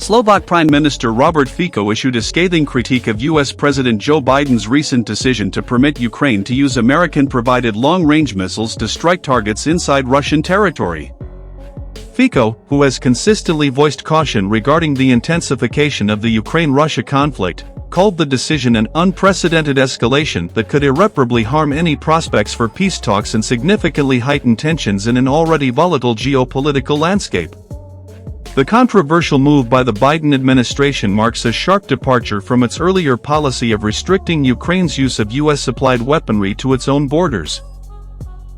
Slovak Prime Minister Robert Fico issued a scathing critique of U.S. President Joe Biden's recent decision to permit Ukraine to use American-provided long-range missiles to strike targets inside Russian territory. Fico, who has consistently voiced caution regarding the intensification of the Ukraine-Russia conflict, called the decision an unprecedented escalation that could irreparably harm any prospects for peace talks and significantly heighten tensions in an already volatile geopolitical landscape. The controversial move by the Biden administration marks a sharp departure from its earlier policy of restricting Ukraine's use of U.S.-supplied weaponry to its own borders.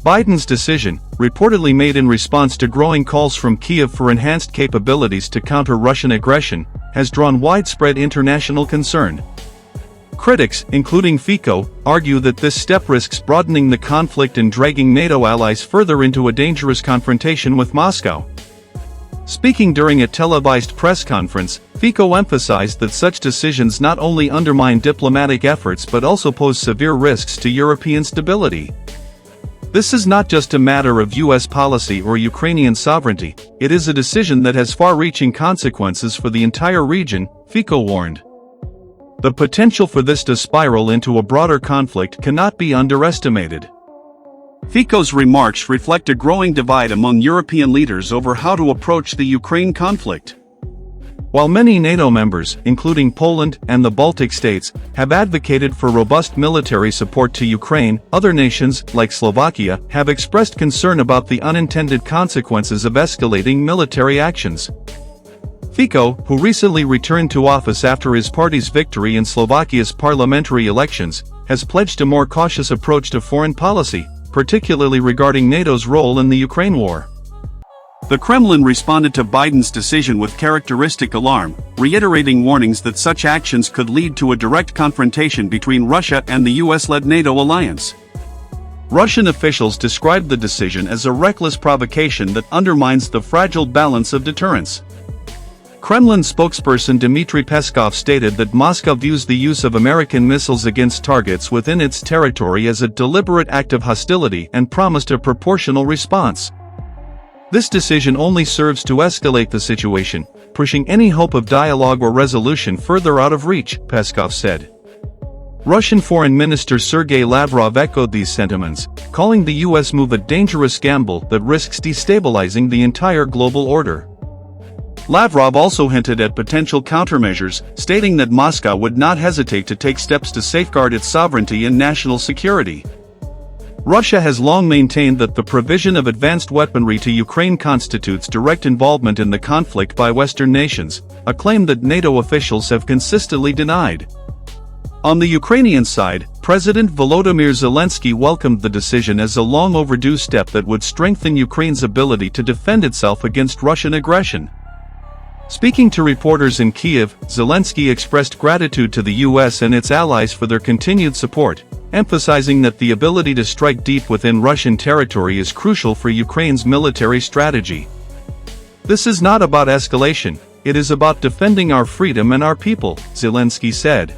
Biden's decision, reportedly made in response to growing calls from Kyiv for enhanced capabilities to counter Russian aggression, has drawn widespread international concern. Critics, including Fico, argue that this step risks broadening the conflict and dragging NATO allies further into a dangerous confrontation with Moscow. Speaking during a televised press conference, Fico emphasized that such decisions not only undermine diplomatic efforts but also pose severe risks to European stability. This is not just a matter of U.S. policy or Ukrainian sovereignty, it is a decision that has far-reaching consequences for the entire region, Fico warned. The potential for this to spiral into a broader conflict cannot be underestimated. Fico's remarks reflect a growing divide among European leaders over how to approach the Ukraine conflict. While many NATO members, including Poland and the Baltic states, have advocated for robust military support to Ukraine, other nations, like Slovakia, have expressed concern about the unintended consequences of escalating military actions. Fico, who recently returned to office after his party's victory in Slovakia's parliamentary elections, has pledged a more cautious approach to foreign policy, particularly regarding NATO's role in the Ukraine war. The Kremlin responded to Biden's decision with characteristic alarm, reiterating warnings that such actions could lead to a direct confrontation between Russia and the US-led NATO alliance. Russian officials described the decision as a reckless provocation that undermines the fragile balance of deterrence. Kremlin spokesperson Dmitry Peskov stated that Moscow views the use of American missiles against targets within its territory as a deliberate act of hostility and promised a proportional response. This decision only serves to escalate the situation, pushing any hope of dialogue or resolution further out of reach, Peskov said. Russian Foreign Minister Sergei Lavrov echoed these sentiments, calling the U.S. move a dangerous gamble that risks destabilizing the entire global order. Lavrov also hinted at potential countermeasures, stating that Moscow would not hesitate to take steps to safeguard its sovereignty and national security. Russia has long maintained that the provision of advanced weaponry to Ukraine constitutes direct involvement in the conflict by Western nations, a claim that NATO officials have consistently denied. On the Ukrainian side, President Volodymyr Zelensky welcomed the decision as a long-overdue step that would strengthen Ukraine's ability to defend itself against Russian aggression. Speaking to reporters in Kyiv, Zelensky expressed gratitude to the U.S. and its allies for their continued support, emphasizing that the ability to strike deep within Russian territory is crucial for Ukraine's military strategy. This is not about escalation, it is about defending our freedom and our people, Zelensky said.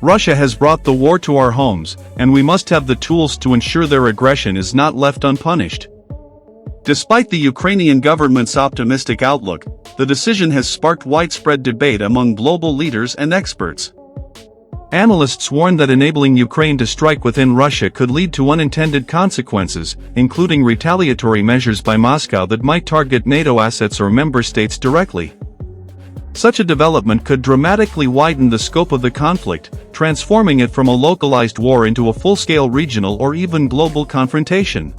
Russia has brought the war to our homes, and we must have the tools to ensure their aggression is not left unpunished. Despite the Ukrainian government's optimistic outlook, the decision has sparked widespread debate among global leaders and experts. Analysts warn that enabling Ukraine to strike within Russia could lead to unintended consequences, including retaliatory measures by Moscow that might target NATO assets or member states directly. Such a development could dramatically widen the scope of the conflict, transforming it from a localized war into a full-scale regional or even global confrontation.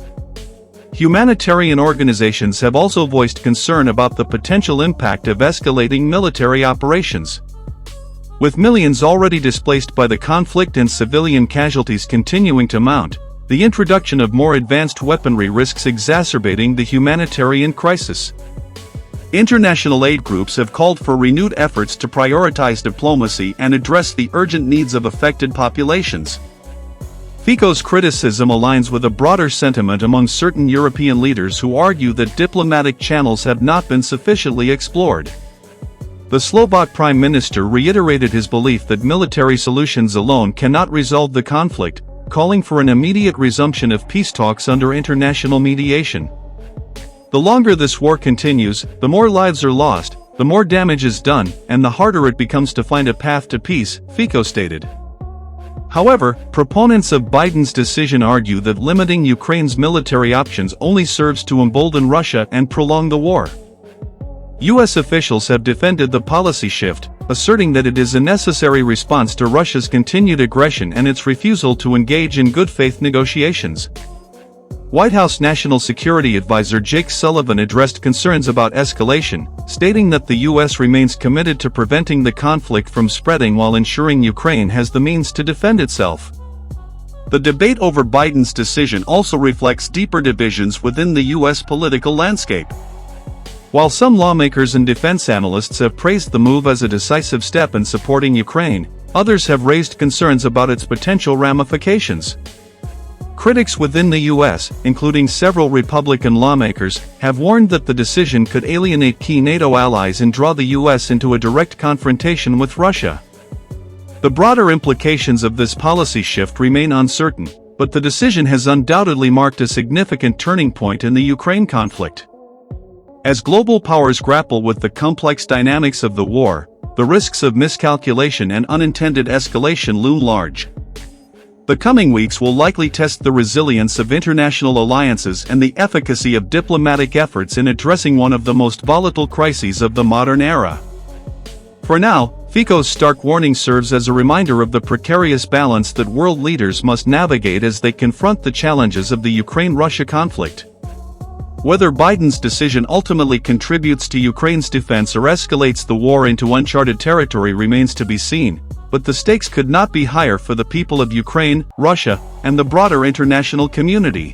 Humanitarian organizations have also voiced concern about the potential impact of escalating military operations. With millions already displaced by the conflict and civilian casualties continuing to mount, the introduction of more advanced weaponry risks exacerbating the humanitarian crisis. International aid groups have called for renewed efforts to prioritize diplomacy and address the urgent needs of affected populations. Fico's criticism aligns with a broader sentiment among certain European leaders who argue that diplomatic channels have not been sufficiently explored. The Slovak Prime Minister reiterated his belief that military solutions alone cannot resolve the conflict, calling for an immediate resumption of peace talks under international mediation. The longer this war continues, the more lives are lost, the more damage is done, and the harder it becomes to find a path to peace, Fico stated. However, proponents of Biden's decision argue that limiting Ukraine's military options only serves to embolden Russia and prolong the war. U.S. officials have defended the policy shift, asserting that it is a necessary response to Russia's continued aggression and its refusal to engage in good faith negotiations. White House National Security Advisor Jake Sullivan addressed concerns about escalation, stating that the U.S. remains committed to preventing the conflict from spreading while ensuring Ukraine has the means to defend itself. The debate over Biden's decision also reflects deeper divisions within the U.S. political landscape. While some lawmakers and defense analysts have praised the move as a decisive step in supporting Ukraine, others have raised concerns about its potential ramifications. Critics within the U.S., including several Republican lawmakers, have warned that the decision could alienate key NATO allies and draw the U.S. into a direct confrontation with Russia. The broader implications of this policy shift remain uncertain, but the decision has undoubtedly marked a significant turning point in the Ukraine conflict. As global powers grapple with the complex dynamics of the war, the risks of miscalculation and unintended escalation loom large. The coming weeks will likely test the resilience of international alliances and the efficacy of diplomatic efforts in addressing one of the most volatile crises of the modern era. For now, Fico's stark warning serves as a reminder of the precarious balance that world leaders must navigate as they confront the challenges of the Ukraine-Russia conflict. Whether Biden's decision ultimately contributes to Ukraine's defense or escalates the war into uncharted territory remains to be seen, but the stakes could not be higher for the people of Ukraine, Russia, and the broader international community.